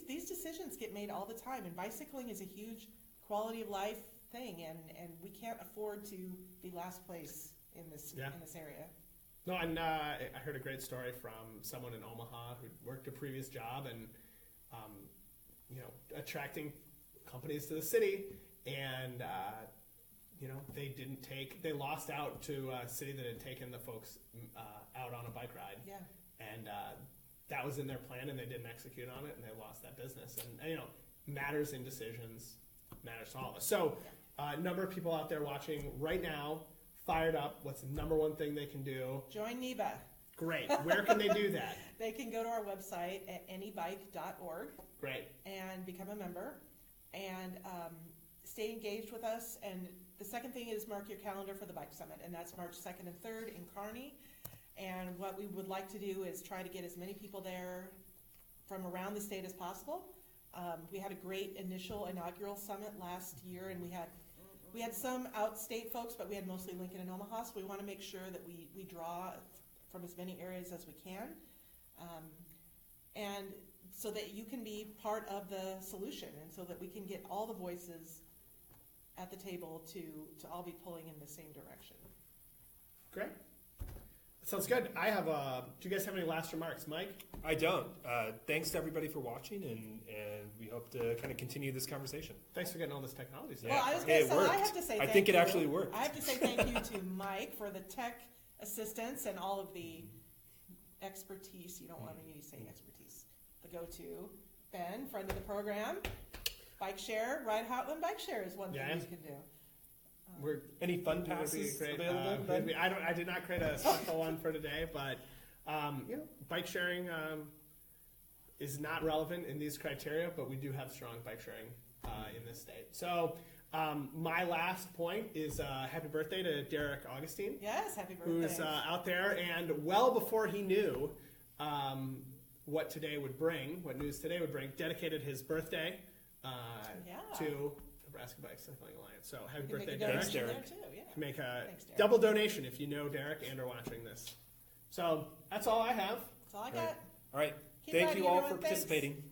These decisions get made all the time, and bicycling is a huge quality of life thing, and we can't afford to be last place in this area. No, and I heard a great story from someone in Omaha who worked a previous job and attracting companies to the city, and they lost out to a city that had taken the folks out on a bike ride. Yeah. And that was in their plan, and they didn't execute on it, and they lost that business. And matters in decisions matters to all of us. So, a number of people out there watching right now, fired up. What's the number one thing they can do? Join NEBA. Great. Where can they do that? They can go to our website at anybike.org. Great. And become a member and stay engaged with us. And the second thing is mark your calendar for the Bike Summit, and that's March 2nd and 3rd in Kearney. And what we would like to do is try to get as many people there from around the state as possible. We had a great initial inaugural summit last year, and we had some out-state folks, but we had mostly Lincoln and Omaha, so we want to make sure that we draw from as many areas as we can, and so that you can be part of the solution, and so that we can get all the voices at the table to all be pulling in the same direction. Great. Sounds good. I have do you guys have any last remarks? Mike? I don't. Thanks to everybody for watching, and we hope to kind of continue this conversation. Thanks for getting all this technology stuff. Well, I was going to say, I have to say I think it actually worked. I have to say thank you to Mike for the tech assistance and all of the expertise. You don't want me to say expertise. The go-to. Ben, friend of the program. Bike share. Ride Heartland Bike Share is one thing you can do. Any fun passes available? I did not create a special one for today, but bike sharing is not relevant in these criteria, but we do have strong bike sharing in this state. So my last point is happy birthday to Derek Augustine. Yes, happy birthday. Who's out there, and well before he knew what today would bring, what news today would bring, dedicated his birthday to Nebraska Bicycling Alliance. So happy birthday, Derek. Thanks, Derek. Too, yeah. Make a double donation if you know Derek and are watching this. So that's all I have. That's all I got. All right. Keep Thank riding, you all everyone. for participating. Thanks.